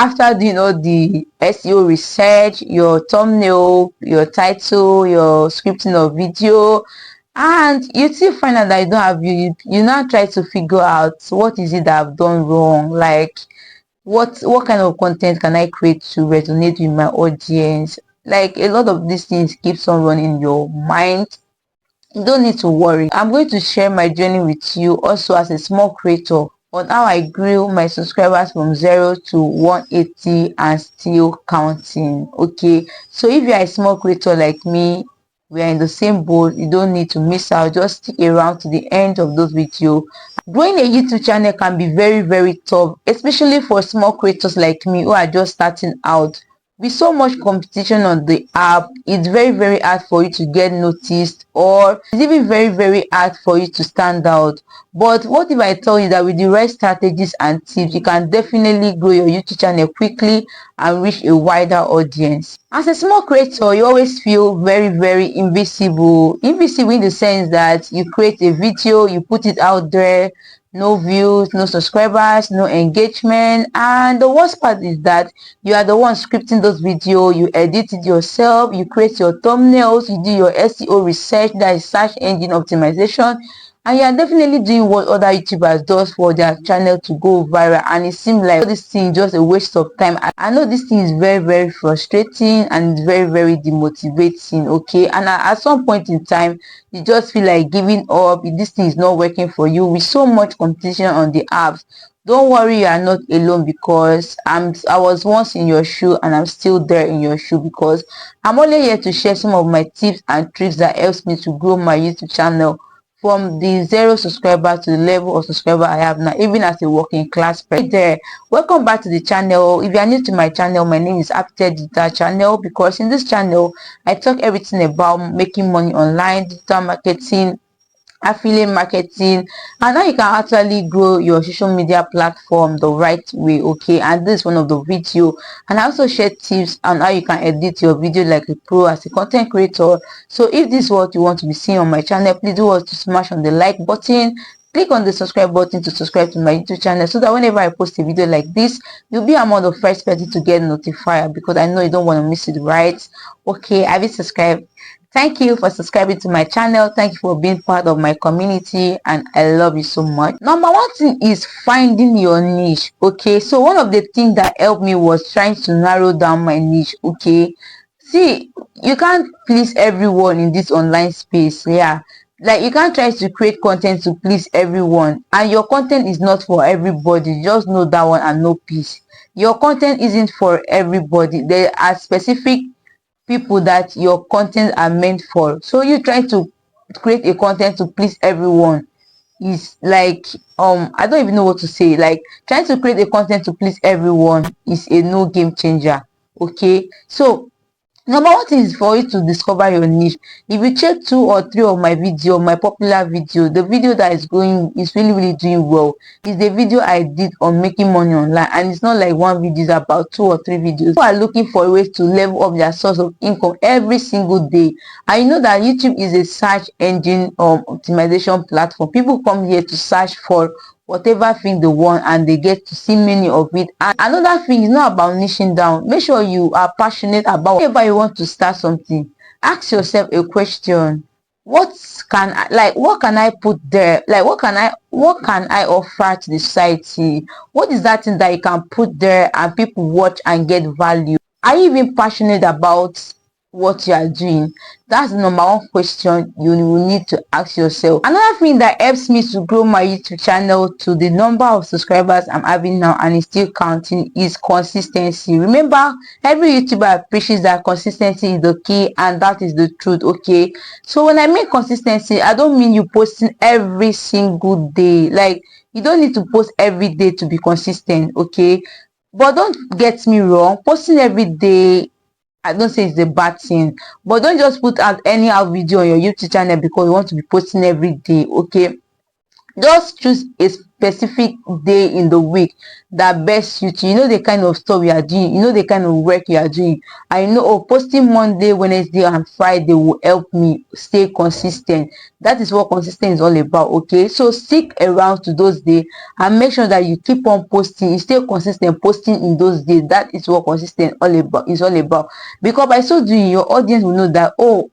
after doing all the SEO research, your thumbnail, your title, your scripting of video, and you still find out that you don't have you now try to figure out what is it that I've done wrong, like what kind of content can I create to resonate with my audience. Like a lot of these things keeps on running in your mind. You don't need to worry. I'm going to share my journey with you also as a small creator on how I grew my subscribers from 0 to 180 and still counting. Okay, so if you're a small creator like me, we are in the same boat. You don't need to miss out. Just stick around to the end of those videos. Growing a YouTube channel can be very tough, especially for small creators like me who are just starting out. With so much competition on the app, it's very hard for you to get noticed, or it's even very hard for you to stand out. But what if I tell you that with the right strategies and tips, you can definitely grow your YouTube channel quickly and reach a wider audience? As a small creator, you always feel very invisible in the sense that you create a video, you put it out there, no views, no subscribers, no engagement, and the worst part is that you are the one scripting those videos, you edit it yourself, you create your thumbnails, you do your SEO research, that is search engine optimization, and you are definitely doing what other YouTubers does for their channel to go viral. And it seems like this thing is just a waste of time. I know this thing is very frustrating and it's very demotivating. Okay, and at some point in time you just feel like giving up if this thing is not working for you. With so much competition on the apps, don't worry, you are not alone, because I was once in your shoe and I'm still there in your shoe, because I'm only here to share some of my tips and tricks that helps me to grow my YouTube channel from the 0 subscriber to the level of subscriber I have now, even as a working class person. There, welcome back to the channel. If you are new to my channel, my name is Digital Channel, because in this channel I talk everything about making money online, digital marketing, affiliate marketing, and how you can actually grow your social media platform the right way. Okay, and this is one of the video, and I also share tips on how you can edit your video like a pro as a content creator. So if this is what you want to be seeing on my channel, please do what to smash on the like button, click on the subscribe button to subscribe to my YouTube channel, so that whenever I post a video like this, you'll be among the first person to get notified, because I know you don't want to miss it, right? Okay, have you subscribed? Thank you for subscribing to my channel. Thank you for being part of my community, and I love you so much. Number one thing is finding your niche. Okay, so one of the things that helped me was trying to narrow down my niche. Okay, see, you can't please everyone in this online space. Yeah, like you can't try to create content to please everyone, and your content is not for everybody. Just know that one and no peace. Your content isn't for everybody. There are specific people that your content are meant for. So you trying to create a content to please everyone is like, I don't even know what to say. Like, trying to create a content to please everyone is a no game changer. Okay, so number one thing is for you to discover your niche. If you check 2 or 3 of my video, my popular video, the video that is really doing well is the video I did on making money online. And it's not like one video, is about 2 or 3 videos. People are looking for ways to level up their source of income every single day. And you know that YouTube is a search engine optimization platform. People come here to search for whatever thing they want, and they get to see many of it. And another thing is not about niching down. Make sure you are passionate about whenever you want to start something. Ask yourself a question: what can I put there? Like, what can I offer to the society? What is that thing that you can put there and people watch and get value? Are you even passionate about what you are doing? That's the number one question you will need to ask yourself. Another thing that helps me to grow my YouTube channel to the number of subscribers I'm having now, and it's still counting, is consistency. Remember, every YouTuber preaches that consistency is the key, and that is the truth. Okay, so when I mean consistency, I don't mean you posting every single day. Like, you don't need to post every day to be consistent. Okay, but don't get me wrong, posting every day, I don't say it's a bad thing, but don't just put out anyhow video on your YouTube channel because you want to be posting every day. Okay, just choose a specific day in the week that best suits you. You know the kind of stuff you are doing, you know the kind of work you are doing. I know, oh, posting Monday, Wednesday and Friday will help me stay consistent. That is what consistent is all about. Okay, so stick around to those days and make sure that you keep on posting, you stay consistent posting in those days. That is what consistent all about, because by so doing your audience will know that, oh,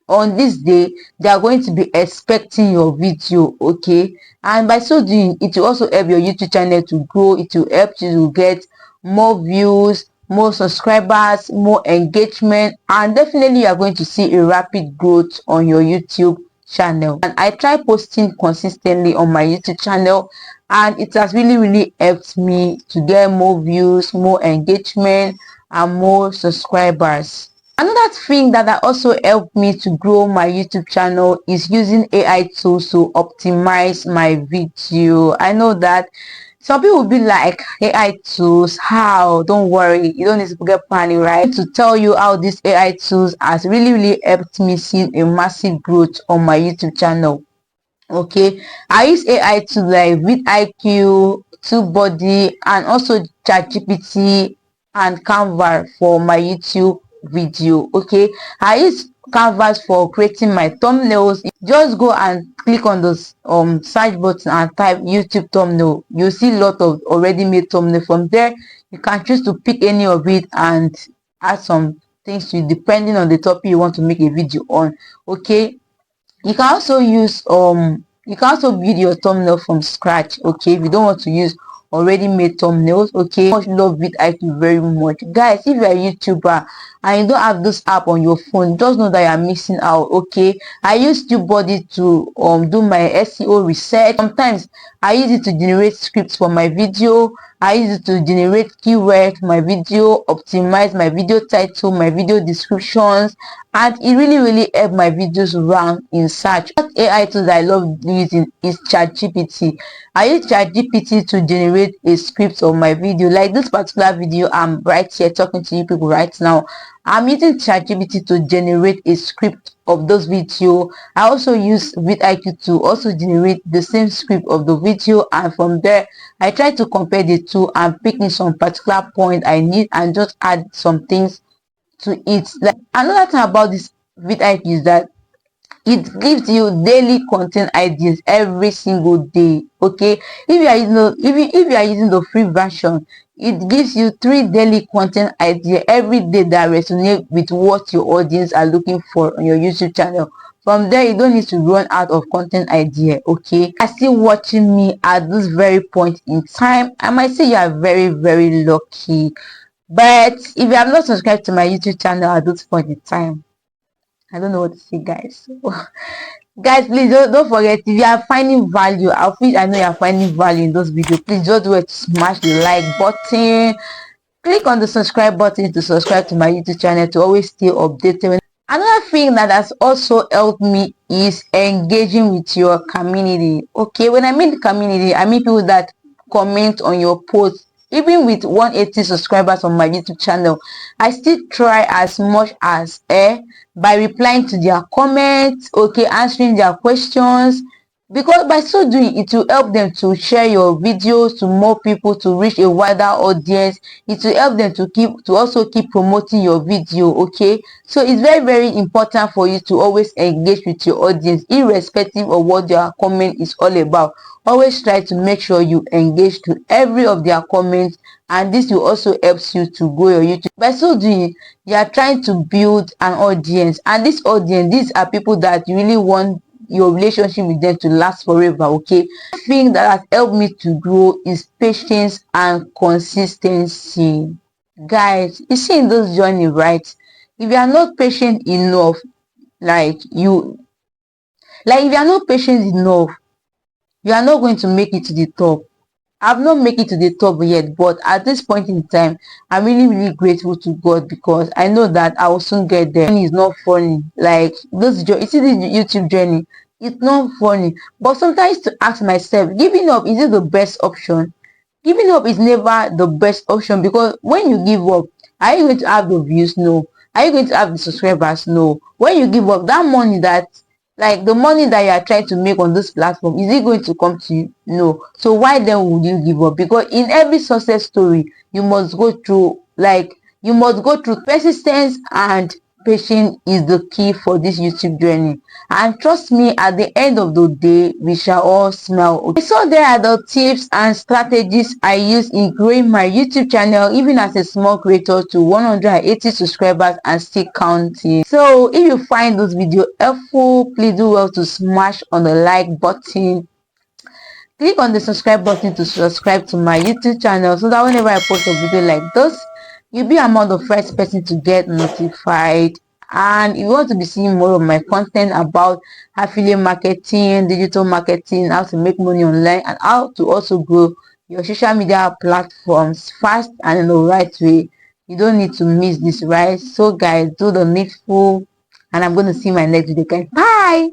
on this day they are going to be expecting your video. Okay, and by so doing it will also help your YouTube channel to grow. It will help you to get more views, more subscribers, more engagement, and definitely you are going to see a rapid growth on your YouTube channel. And I try posting consistently on my YouTube channel, and it has really helped me to get more views, more engagement, and more subscribers. Another thing that also helped me to grow my YouTube channel is using AI tools to optimize my video. I know that some people will be like, AI tools, how? Don't worry, you don't need to get panic, right? To tell you how these AI tools has really helped me see a massive growth on my YouTube channel. Okay, I use AI to like vidIQ, tubebuddy, and also ChatGPT and Canva for my YouTube video. Okay, I use Canvas for creating my thumbnails. Just go and click on those search button and type YouTube thumbnail. You'll see a lot of already made thumbnail. From there you can choose to pick any of it and add some things to it depending on the topic you want to make a video on. Okay, you can also use you can also build your thumbnail from scratch. Okay, if you don't want to use already made thumbnails. Okay, I love vidIQ very much, guys. If you're a YouTuber and you don't have this app on your phone, just know that you are missing out. Okay, I use tubebuddy to do my SEO research. Sometimes I use it to generate scripts for my video. I use it to generate keywords for my video, optimize my video title, my video descriptions, and it really helped my videos rank in search. What AI tools I love using is ChatGPT. I use ChatGPT to generate a script of my video. Like this particular video I'm right here talking to you people right now, I'm using ChatGPT to generate a script of those video. I also use vidIQ to also generate the same script of the video, and from there I try to compare the two and pick in some particular point I need and just add some things to it. Like another thing about this vidIQ is that it gives you daily content ideas every single day. Okay, if you are if you are using the free version, it gives you 3 daily content ideas every day that resonate with what your audience are looking for on your YouTube channel. From there you don't need to run out of content idea. Okay, are still watching me at this very point in time, I might say you are very lucky. But if you have not subscribed to my YouTube channel at this point in time, I don't know what to say, guys. Guys, please don't forget, if you are finding value, I know you are finding value in those videos, please just do it to smash the like button. Click on the subscribe button to subscribe to my YouTube channel to always stay updated. Another thing that has also helped me is engaging with your community. Okay, when I mean community, I mean people that comment on your posts. Even with 180 subscribers on my YouTube channel, I still try as much as by replying to their comments. Okay, answering their questions, because by so doing it will help them to share your videos to more people, to reach a wider audience. It will help them to also keep promoting your video. Okay, so it's very important for you to always engage with your audience irrespective of what their comment is all about. Always try to make sure you engage to every of their comments, and this will also helps you to grow your YouTube. By so doing, you are trying to build an audience, and this audience, these are people that you really want your relationship with them to last forever. Okay, the thing that has helped me to grow is patience and consistency. Guys, you see in this journey, right, if you are not patient enough, like if you are not patient enough, you are not going to make it to the top. I've not made it to the top yet, but at this point in time, I'm really grateful to God, because I know that I will soon get there. It's not funny. Like this journey, you see this YouTube journey, it's not funny. But sometimes to ask myself, giving up, is it the best option? Giving up is never the best option, because when you give up, are you going to have the views? No. Are you going to have the subscribers? No. When you give up, that money that Like the money that you are trying to make on this platform, is it going to come to you? No. So why then would you give up? Because in every success story, you must go through, like, you must go through persistence, and patience is the key for this YouTube journey. And trust me, at the end of the day, we shall all smile. Okay, so there are the tips and strategies I use in growing my YouTube channel, even as a small creator, to 180 subscribers and still counting. So if you find this video helpful, please do well to smash on the like button. Click on the subscribe button to subscribe to my YouTube channel, so that whenever I post a video like this, you'll be among the first person to get notified. And if you want to be seeing more of my content about affiliate marketing, digital marketing, how to make money online, and how to also grow your social media platforms fast and in the right way, you don't need to miss this, right? So guys, do the needful, and I'm going to see you in my next video, guys. Bye.